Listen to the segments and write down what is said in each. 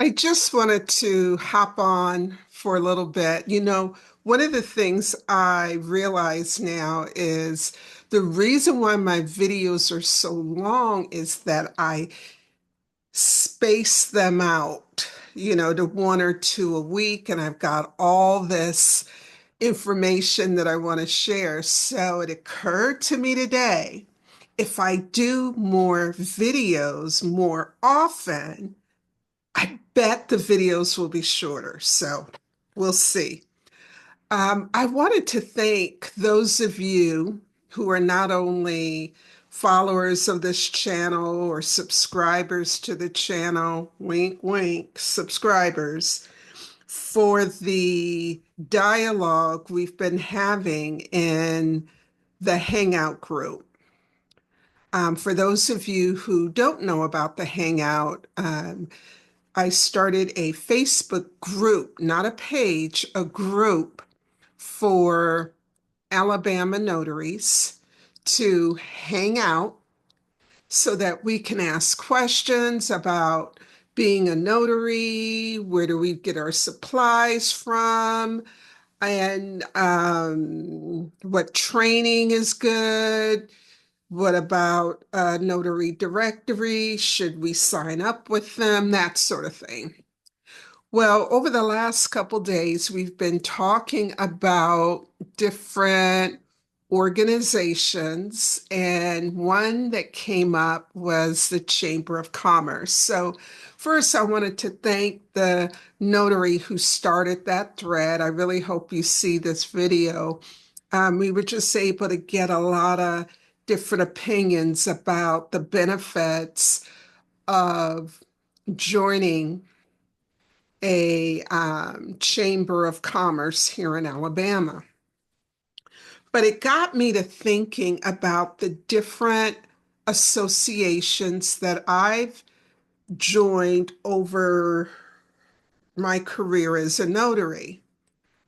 I just wanted to hop on for a little bit. One of the things I realize now is the reason why my videos are so long is that I space them out, to one or two a week, and I've got all this information that I want to share. So it occurred to me today, if I do more videos more often, I bet the videos will be shorter, so we'll see. I wanted to thank those of you who are not only followers of this channel or subscribers to the channel, wink, wink, subscribers, for the dialogue we've been having in the Hangout group. For those of you who don't know about the Hangout, I started a Facebook group, not a page, a group for Alabama notaries to hang out so that we can ask questions about being a notary, where do we get our supplies from, and what training is good. What about a notary directory? Should we sign up with them? That sort of thing. Well, over the last couple days, we've been talking about different organizations, and one that came up was the Chamber of Commerce. So, first, I wanted to thank the notary who started that thread. I really hope you see this video. We were just able to get a lot of different opinions about the benefits of joining a chamber of commerce here in Alabama. But it got me to thinking about the different associations that I've joined over my career as a notary.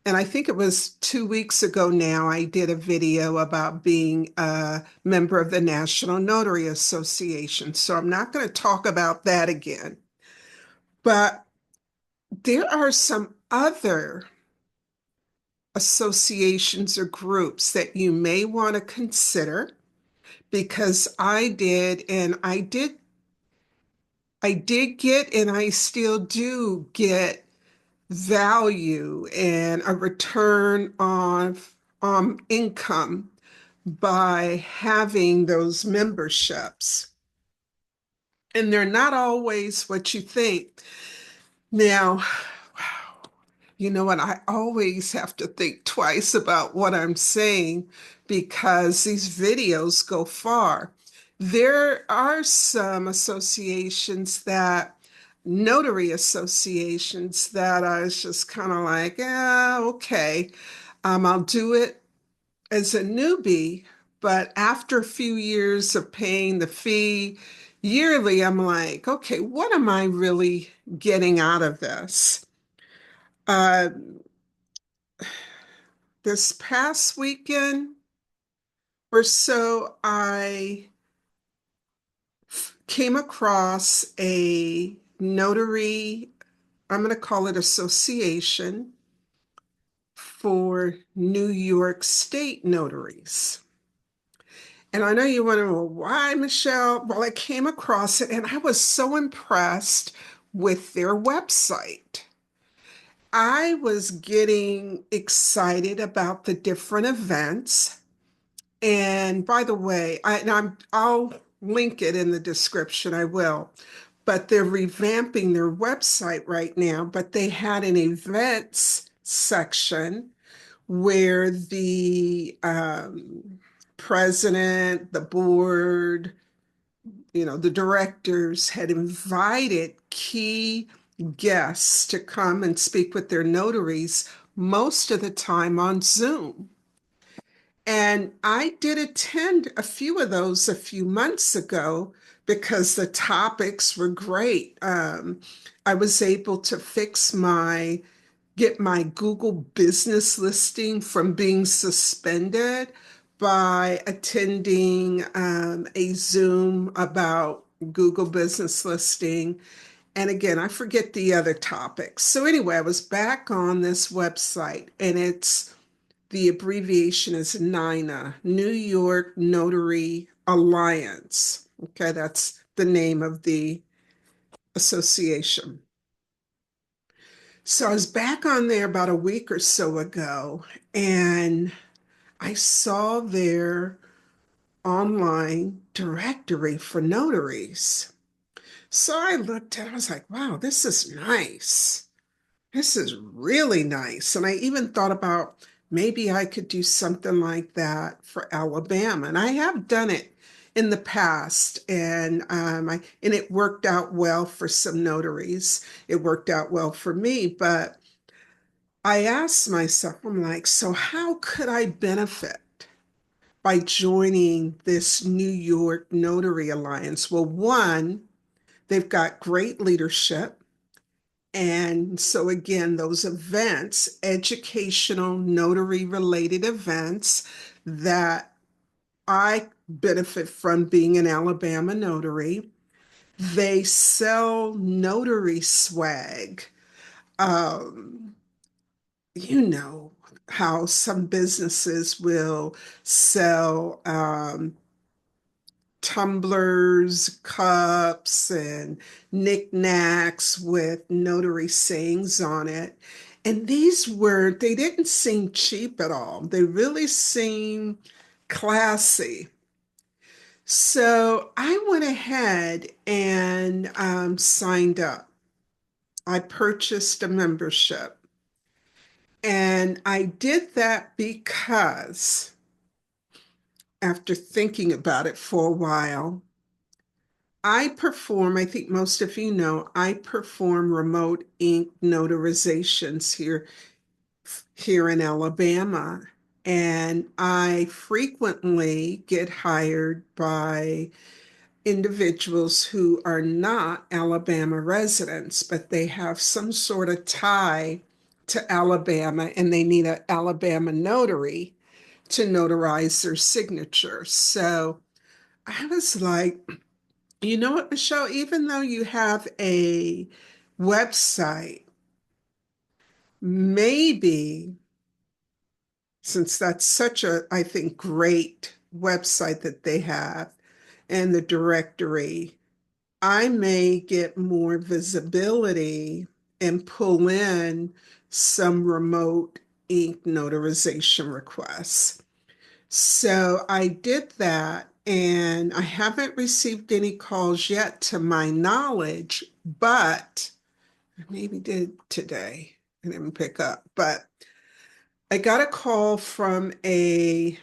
And I think it was 2 weeks ago now, I did a video about being a member of the National Notary Association. So I'm not going to talk about that again. But there are some other associations or groups that you may want to consider because I did get, and I still do get value and a return on income by having those memberships. And they're not always what you think. Now, you know what? I always have to think twice about what I'm saying because these videos go far. There are some notary associations that I was just kind of like, yeah, okay. I'll do it as a newbie, but after a few years of paying the fee yearly, I'm like, okay, what am I really getting out of this? Uh, this past weekend or so, I came across a notary, I'm going to call it association for New York State notaries. And I know you want to know why, Michelle. Well, I came across it and I was so impressed with their website. I was getting excited about the different events. And by the way, I'll link it in the description, I will. But they're revamping their website right now, but they had an events section where the president, the board, the directors had invited key guests to come and speak with their notaries most of the time on Zoom. And I did attend a few of those a few months ago because the topics were great. I was able to get my Google business listing from being suspended by attending a Zoom about Google business listing. And again, I forget the other topics. So anyway, I was back on this website, and the abbreviation is NYNA, New York Notary Alliance. Okay, that's the name of the association. So I was back on there about a week or so ago, and I saw their online directory for notaries. So I looked at it, I was like, wow, this is nice. This is really nice. And I even thought about maybe I could do something like that for Alabama. And I have done it in the past, and it worked out well for some notaries. It worked out well for me, but I asked myself, I'm like, so how could I benefit by joining this New York Notary Alliance? Well, one, they've got great leadership. And so, again, those events, educational, notary related events that I benefit from being an Alabama notary, they sell notary swag. Um, you know how some businesses will sell tumblers, cups, and knickknacks with notary sayings on it. And they didn't seem cheap at all. They really seemed classy. So I went ahead and signed up. I purchased a membership. And I did that because after thinking about it for a while, I think most of you know, I perform remote ink notarizations here in Alabama. And I frequently get hired by individuals who are not Alabama residents, but they have some sort of tie to Alabama and they need an Alabama notary to notarize their signature. So I was like, you know what, Michelle, even though you have a website, maybe since that's such a, I think, great website that they have and the directory, I may get more visibility and pull in some remote ink notarization requests. So I did that, and I haven't received any calls yet to my knowledge, but I maybe did today. I didn't pick up, but I got a call from a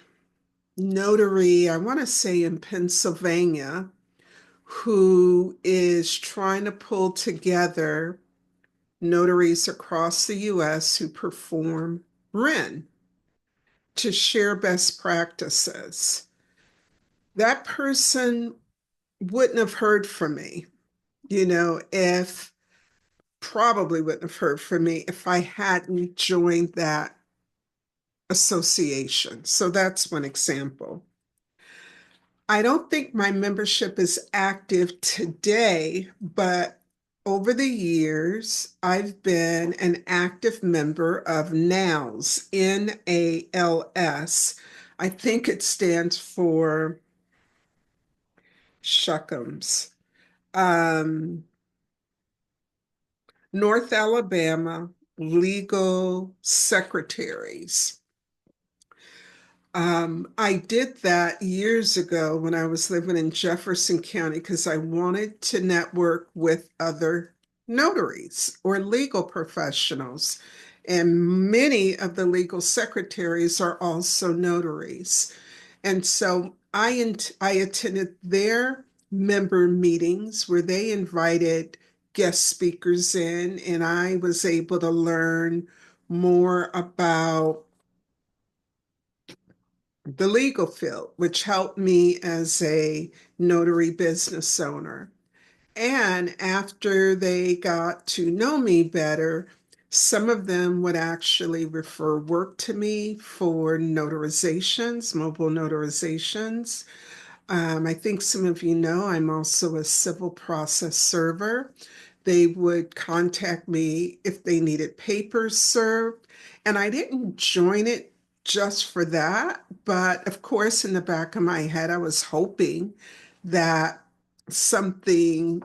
notary, I want to say in Pennsylvania, who is trying to pull together notaries across the US who perform RIN to share best practices. That person wouldn't have heard from me, if probably wouldn't have heard from me if I hadn't joined that association. So that's one example. I don't think my membership is active today, but over the years, I've been an active member of NALS, NALS. I think it stands for Shuckums. Um, North Alabama Legal Secretaries. I did that years ago when I was living in Jefferson County because I wanted to network with other notaries or legal professionals. And many of the legal secretaries are also notaries. And so I attended their member meetings where they invited guest speakers in, and I was able to learn more about the legal field, which helped me as a notary business owner. And after they got to know me better, some of them would actually refer work to me for notarizations, mobile notarizations. I think some of you know I'm also a civil process server. They would contact me if they needed papers served. And I didn't join it just for that. But of course, in the back of my head, I was hoping that something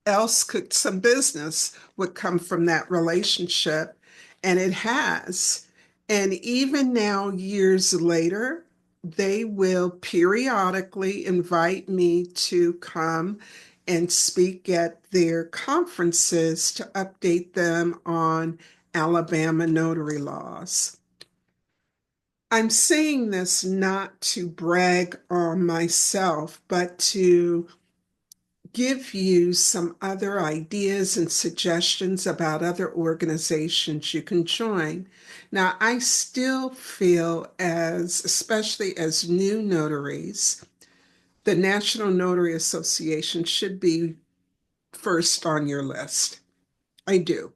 else could, some business would come from that relationship. And it has. And even now, years later, they will periodically invite me to come and speak at their conferences to update them on Alabama notary laws. I'm saying this not to brag on myself, but to give you some other ideas and suggestions about other organizations you can join. Now, I still feel as, especially as new notaries, the National Notary Association should be first on your list. I do.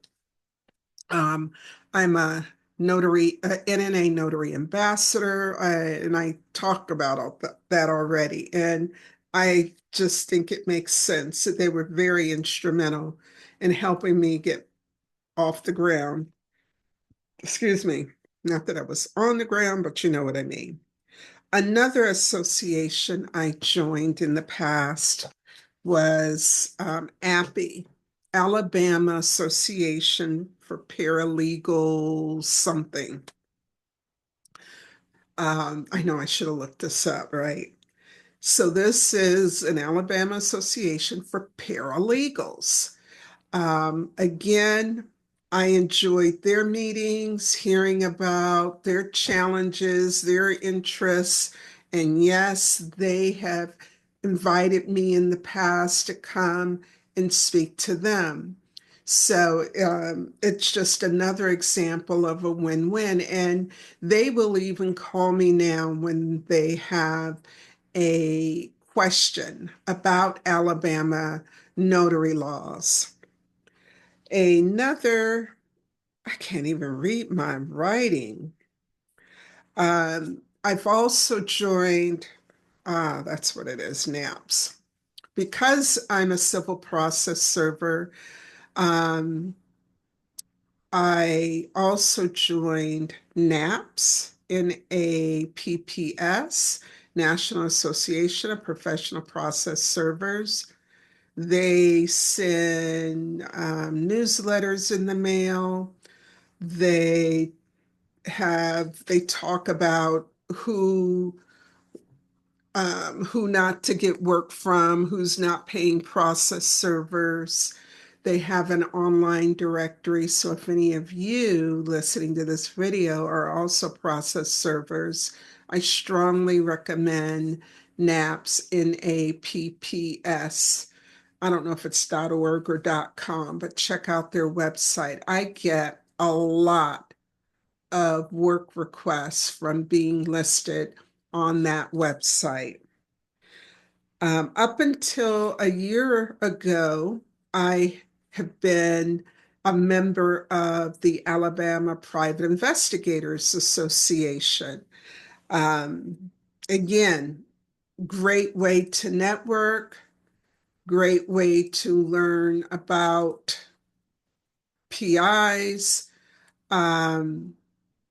Um, I'm a notary, NNA notary ambassador, and I talk about all that already. And I just think it makes sense that they were very instrumental in helping me get off the ground. Excuse me, not that I was on the ground, but you know what I mean. Another association I joined in the past was APPI, Alabama Association for Paralegal something. I know I should have looked this up, right? So this is an Alabama Association for Paralegals. Again, I enjoyed their meetings, hearing about their challenges, their interests, and yes, they have invited me in the past to come and speak to them. So it's just another example of a win-win. And they will even call me now when they have a question about Alabama notary laws. Another, I can't even read my writing. I've also joined, that's what it is, NAPS. Because I'm a civil process server, um, I also joined NAPS in a PPS, National Association of Professional Process Servers. They send newsletters in the mail. They they talk about who not to get work from, who's not paying process servers. They have an online directory. So if any of you listening to this video are also process servers, I strongly recommend NAPS in a PPS. I don't know if it's .org or .com, but check out their website. I get a lot of work requests from being listed on that website. Up until a year ago, I have been a member of the Alabama Private Investigators Association. Um, Again, great way to network, great way to learn about PIs. Um,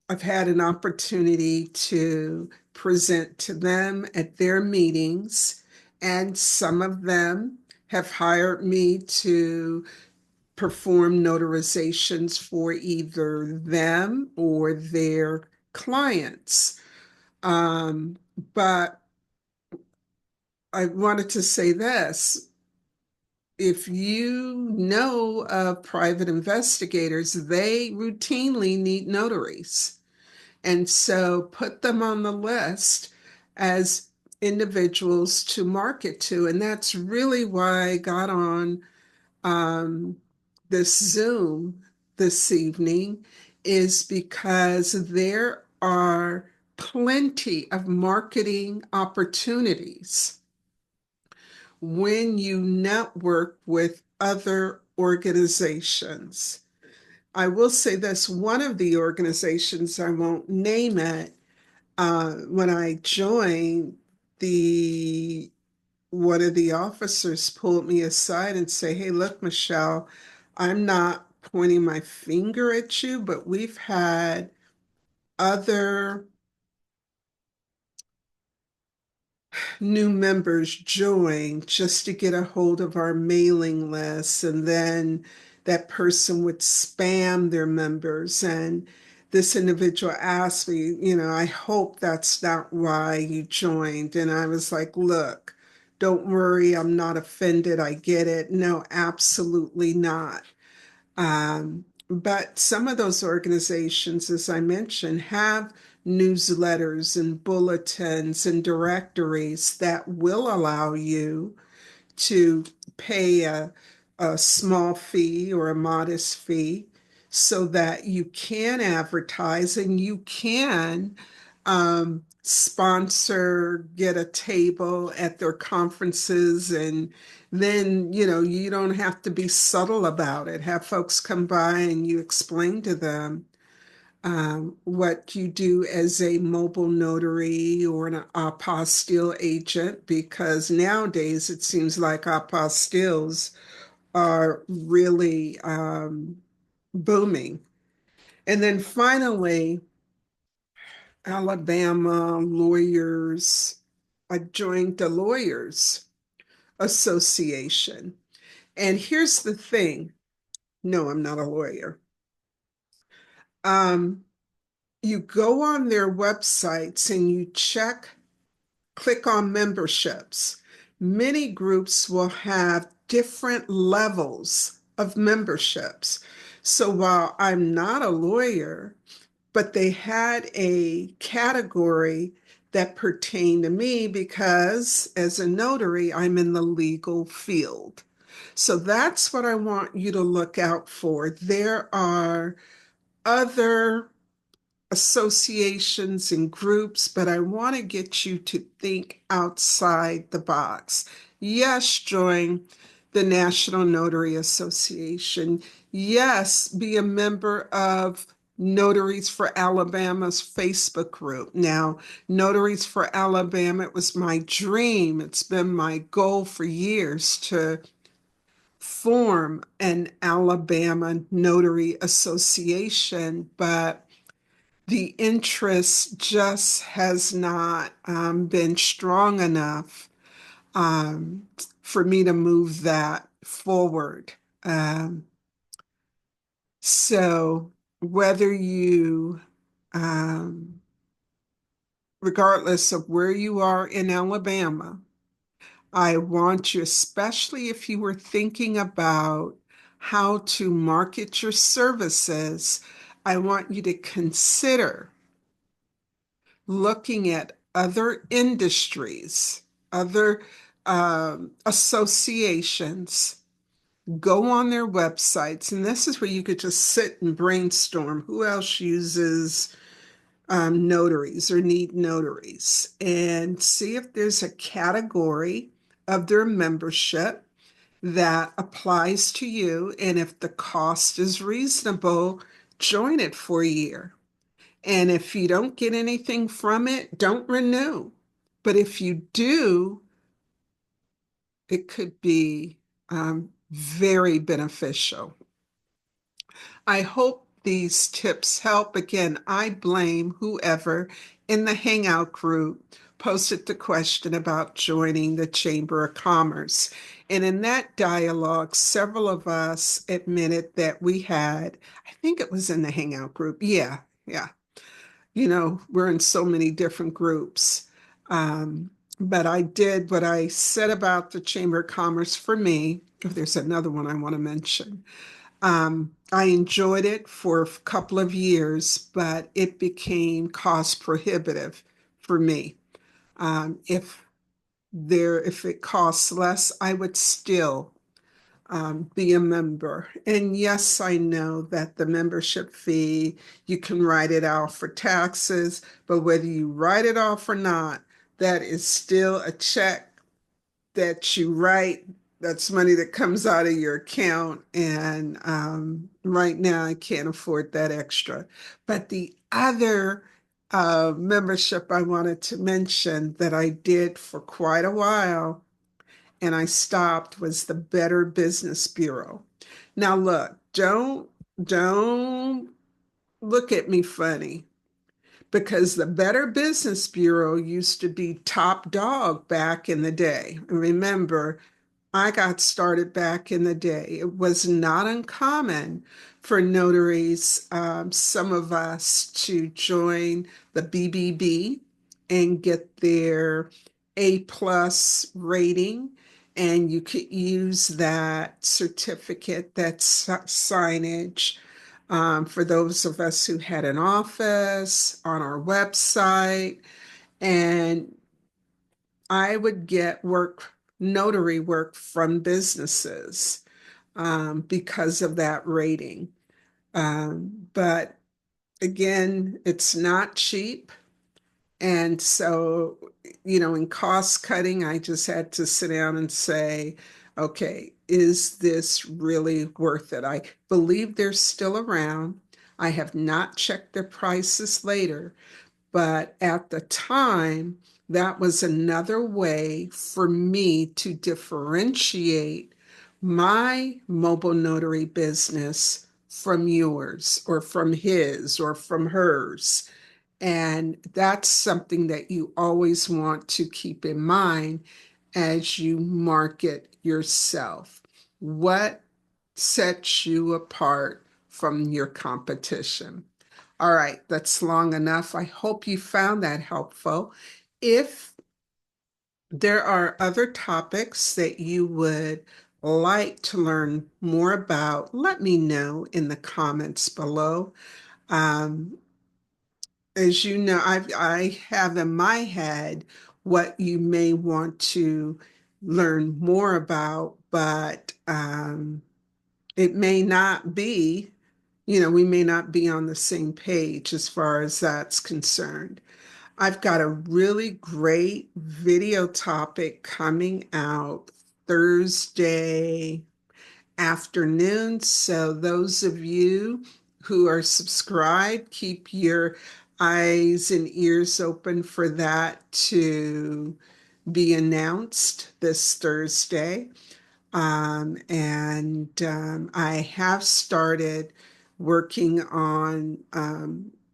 I've had an opportunity to present to them at their meetings, and some of them have hired me to perform notarizations for either them or their clients. But I wanted to say this. If you know of private investigators, they routinely need notaries. And so put them on the list as individuals to market to. And that's really why I got on this Zoom this evening, is because there are plenty of marketing opportunities when you network with other organizations. I will say this, one of the organizations, I won't name it, when I joined, the one of the officers pulled me aside and say, "Hey, look, Michelle, I'm not pointing my finger at you, but we've had other new members join just to get a hold of our mailing list, and then that person would spam their members." And this individual asked me, "I hope that's not why you joined." And I was like, "Look, don't worry, I'm not offended. I get it. No, absolutely not." But some of those organizations, as I mentioned, have newsletters and bulletins and directories that will allow you to pay a small fee or a modest fee so that you can advertise and you can sponsor, get a table at their conferences, and then, you don't have to be subtle about it. Have folks come by and you explain to them what you do as a mobile notary or an apostille agent, because nowadays it seems like apostilles are really booming. And then finally, Alabama lawyers. I joined the Lawyers Association. And here's the thing. No, I'm not a lawyer. Um, you go on their websites and you click on memberships. Many groups will have different levels of memberships. So while I'm not a lawyer, but they had a category that pertained to me because as a notary, I'm in the legal field. So that's what I want you to look out for. There are other associations and groups, but I want to get you to think outside the box. Yes, join the National Notary Association. Yes, be a member of Notaries for Alabama's Facebook group. Now, Notaries for Alabama, it was my dream. It's been my goal for years to form an Alabama Notary Association, but the interest just has not been strong enough for me to move that forward. Um, so, whether you, um, regardless of where you are in Alabama, I want you, especially if you were thinking about how to market your services, I want you to consider looking at other industries, other associations, go on their websites. And this is where you could just sit and brainstorm who else uses notaries or need notaries, and see if there's a category of their membership that applies to you. And if the cost is reasonable, join it for a year. And if you don't get anything from it, don't renew. But if you do, it could be very beneficial. I hope these tips help. Again, I blame whoever in the Hangout group posted the question about joining the Chamber of Commerce. And in that dialogue, several of us admitted that we had, I think it was in the Hangout group. Yeah, yeah. We're in so many different groups. But I did what I said about the Chamber of Commerce for me. Oh, there's another one I want to mention. I enjoyed it for a couple of years, but it became cost prohibitive for me. If it costs less, I would still be a member. And yes, I know that the membership fee, you can write it off for taxes, but whether you write it off or not, that is still a check that you write. That's money that comes out of your account. And right now, I can't afford that extra. But the other membership I wanted to mention that I did for quite a while and I stopped was the Better Business Bureau. Now look, don't look at me funny because the Better Business Bureau used to be top dog back in the day. Remember, I got started back in the day. It was not uncommon for notaries, some of us, to join the BBB and get their A plus rating. And you could use that certificate, that signage, for those of us who had an office on our website. And I would get work, notary work from businesses because of that rating. But again, it's not cheap. And so, in cost cutting, I just had to sit down and say, okay, is this really worth it? I believe they're still around. I have not checked their prices later, but at the time, that was another way for me to differentiate my mobile notary business from yours or from his or from hers. And that's something that you always want to keep in mind as you market yourself. What sets you apart from your competition? All right, that's long enough. I hope you found that helpful. If there are other topics that you would like to learn more about, let me know in the comments below. Um, as you know, I have in my head what you may want to learn more about, but it may not be, we may not be on the same page as far as that's concerned. I've got a really great video topic coming out Thursday afternoon. So those of you who are subscribed, keep your eyes and ears open for that to be announced this Thursday. And I have started working on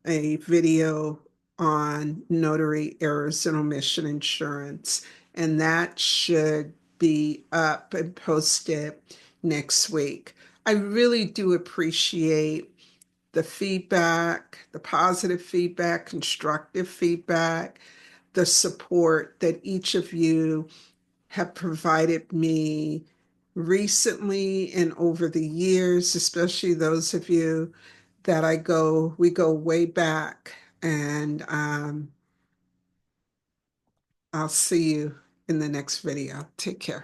a video on notary errors and omission insurance, and that should be up and posted next week. I really do appreciate the feedback, the positive feedback, constructive feedback, the support that each of you have provided me recently and over the years, especially those of you that we go way back. And I'll see you in the next video. Take care.